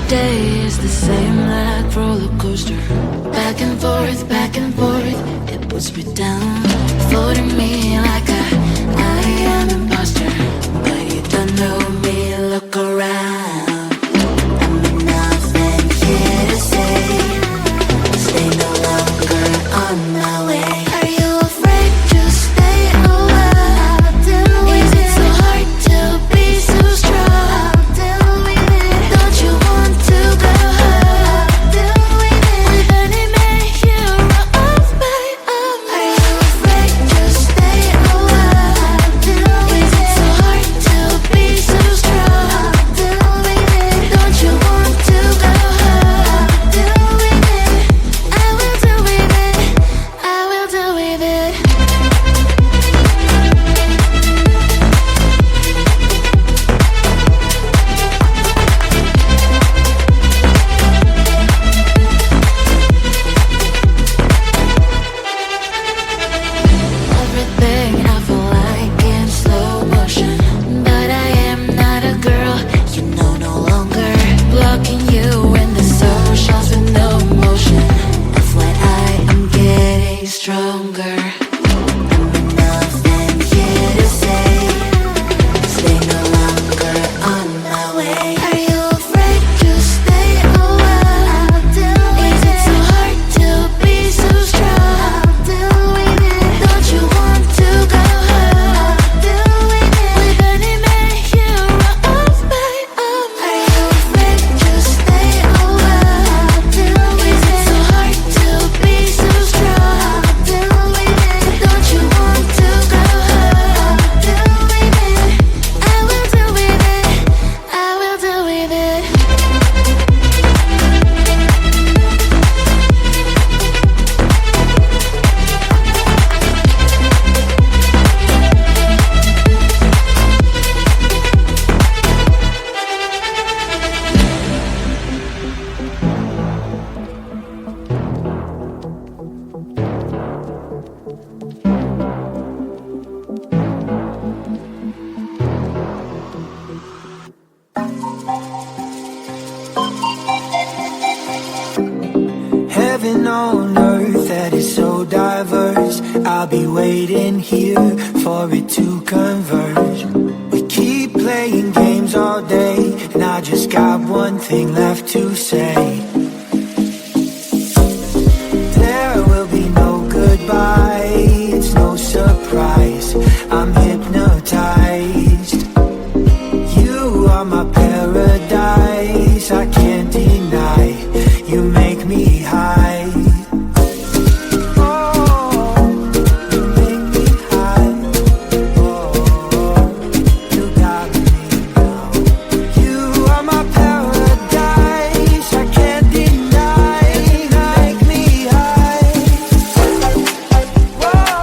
day is the same like rollercoaster. Back and forth, it puts me down, floating me like I am imposter. But you don't know me, look around. I'm nothing here to say. Stay no longer on my way. Are you afraid to stay a while? Is it so hard to be so strong? Don't you want to go home? With any man hero of my own. Are you afraid to stay a while? Is it so hard to be so strong? Don't you want to go home? I will do with it. I will do with it. Everything I feel like in slow motion, but I am not a girl, you know, no longer. Blocking you in the socials with no motion. FYI, I'm getting stronger. I'm nothing here to say. Stay no longer on my way. Are you afraid to stay a while? Is it so hard to be so strong? Don't you want to go home? With any man hero of my own. Are you afraid to stay a while? Is it so hard to be so strong? Don't you want to go home? I will do with it. I will do with it. Heaven on earth that is so diverse. I'll be waiting here for it to converge. We keep playing games all day, and I just got one thing left to say. There will be no goodbye, it's no surprise. I'm hypnotized. You are my paradise, I can't deny. You make me high. Oh, you make me high. Oh, you got me now. You are my paradise, I can't deny. You make me high. Whoa,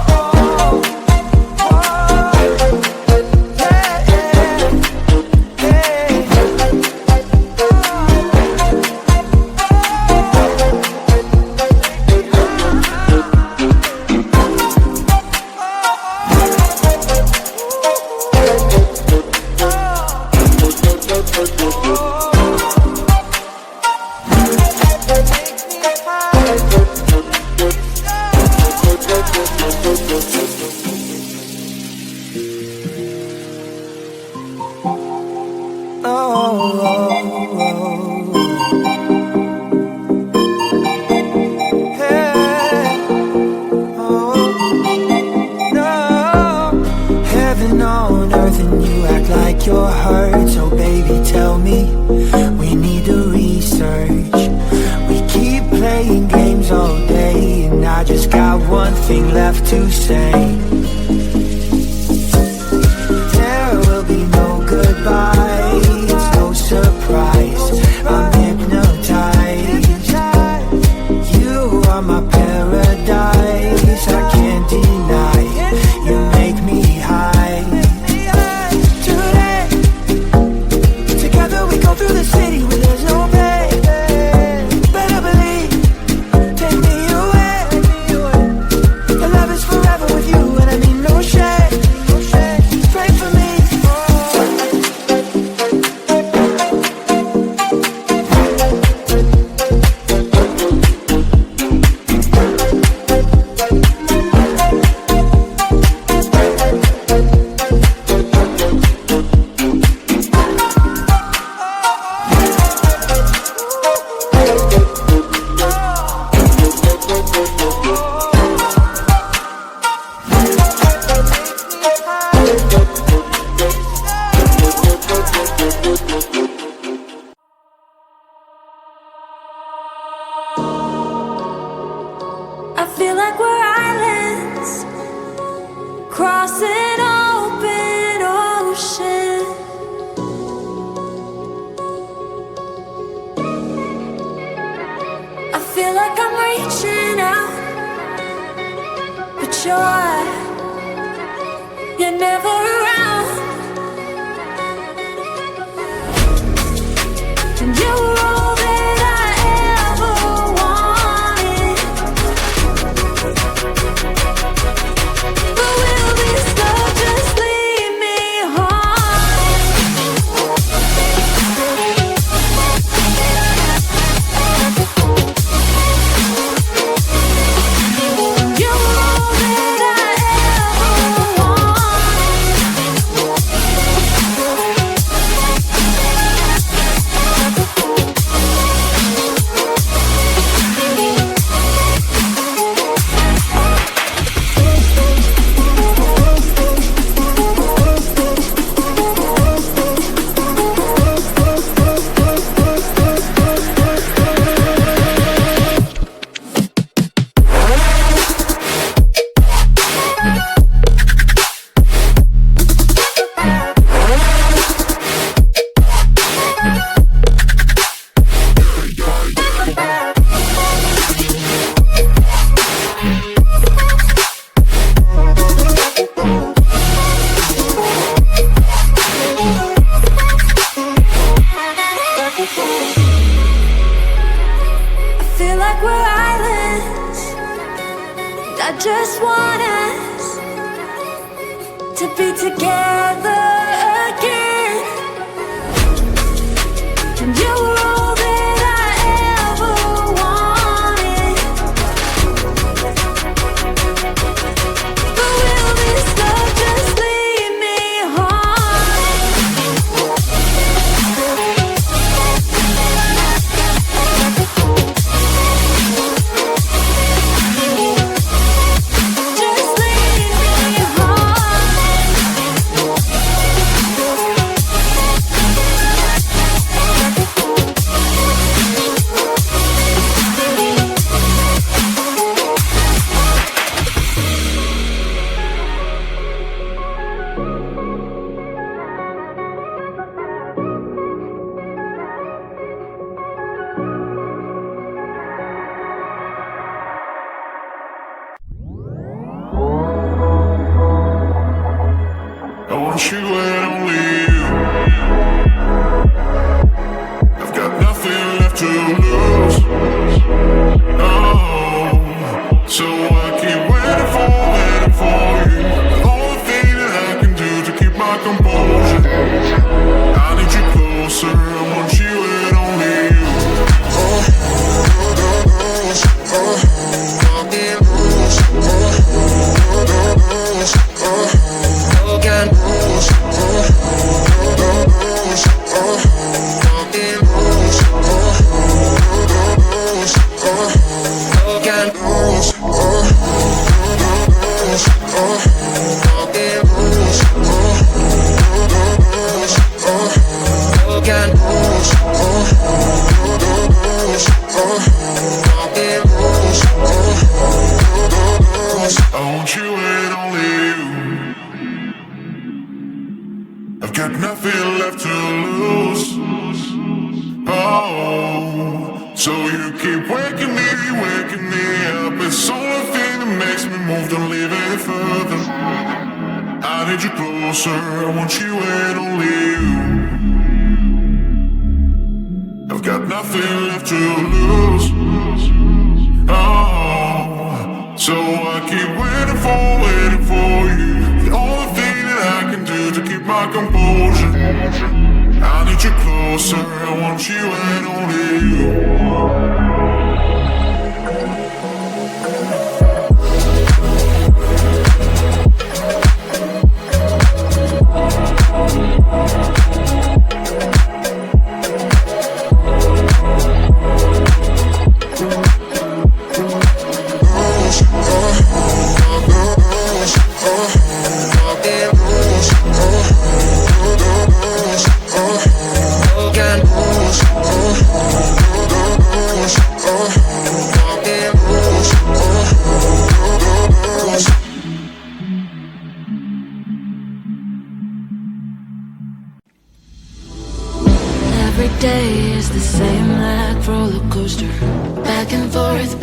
Heaven on earth and you act like you're hurt. So baby, tell me, we need to research. We keep playing games all day, and I just got one thing left to say. There will be no goodbye, it's no surprise. I'm hypnotized. You are my paradise, I can't deny. You make me high. Today, together we go through the city where there's no pain. Better believe, take me away. The love is forever with you. I feel like we're islands crossing open ocean. I feel like I'm reaching out, but you're never around. And you were all that I ever wanted. But will this love just lead me You were all that I ever I feel like we're islands, and I just want us to be together again. And you were all that I ever wanted. But will this love just lead me Just lead me I want you and only you. I've got nothing left to lose. Oh, so I keep waiting for you. The only thing that I can do to keep my composure. I need you closer. I want you and only you. I want you and only you. I've got nothing left to lose. Oh, so you keep waking me up. It's the only thing that makes me move, don't leave it further. I need you closer, I want you and only you. I've got nothing left to lose. Oh, so I keep waiting for you. The only thing that I can do to keep my composure. I need you closer, I want you and only you. day is the same like roller coaster. Back and forth,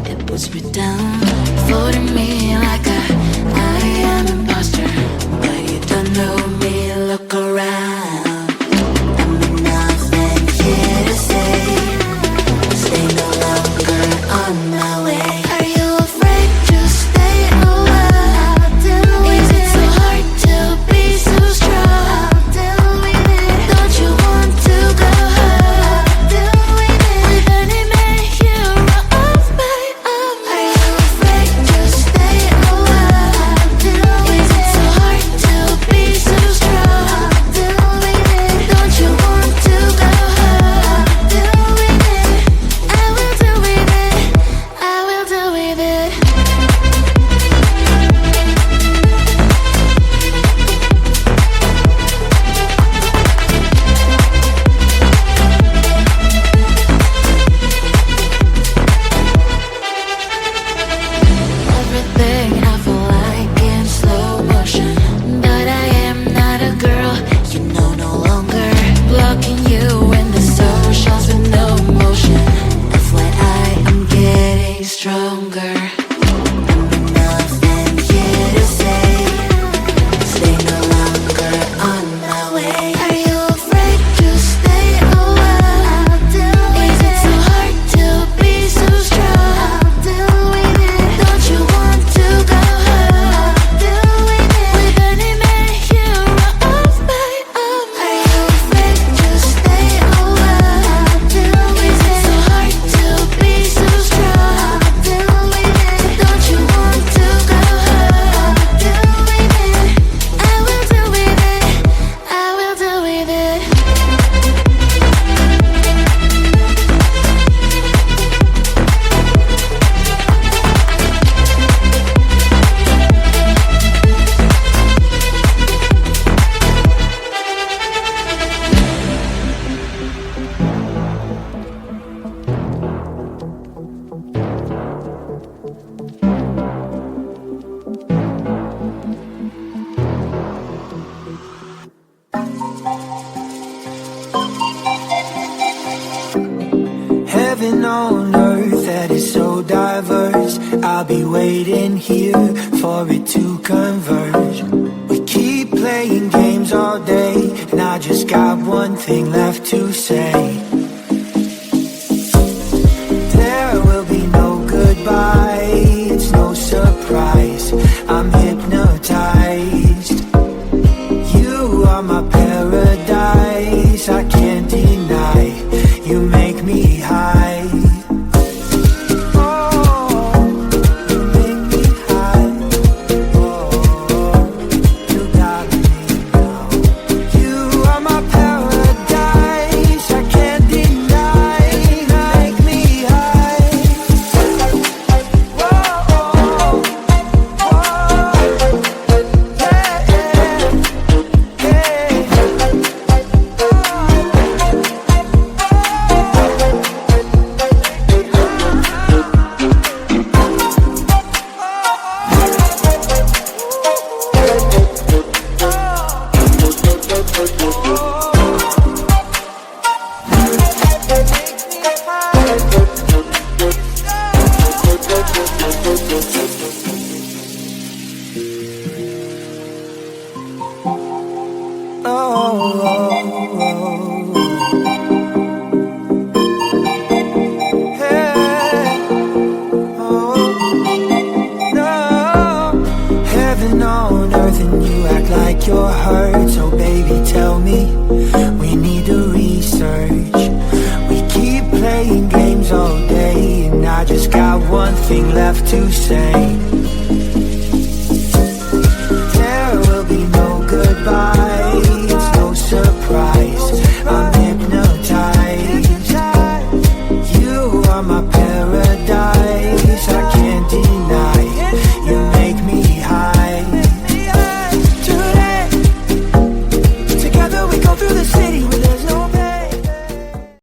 it puts me down. Floating me like I am imposter. But you don't know me, look around. I'm nothing here to say. Stay no longer on my way. Are you afraid to stay a while? Is it so hard to be so strong? Don't you want to go home? With any man hero of my own? Are you afraid to stay a while? Is it so hard to be so strong? Don't you want to go home? I will do with it. I will do with it. Everything I feel like in slow motion, but I am not a girl, you know, no longer. Blocking you in the socials with no emotion. FYI, I'm getting stronger. I'm nothing here to say. Stay no longer on my way. Are you afraid to stay a while? Is it so hard to be so strong? Don't you want to go home? With any man hero of my own? Are you afraid to stay a while? Is it so hard to be so strong? Don't you want to go home? I will do with it. I will do with it. Heaven on earth that is so diverse. I'll be waiting here for it to converge. We keep playing games all day, and I just got one thing left to say. There will be no goodbye, it's no surprise. I'm hypnotized. You are my paradise, I can't deny. You make me high. Oh, you make me high. Oh, you got me now. You are my paradise, I can't deny. Make me high. Whoa, you're hurt, so baby tell me. We need to research. We keep playing games all day, and I just got one thing left to say.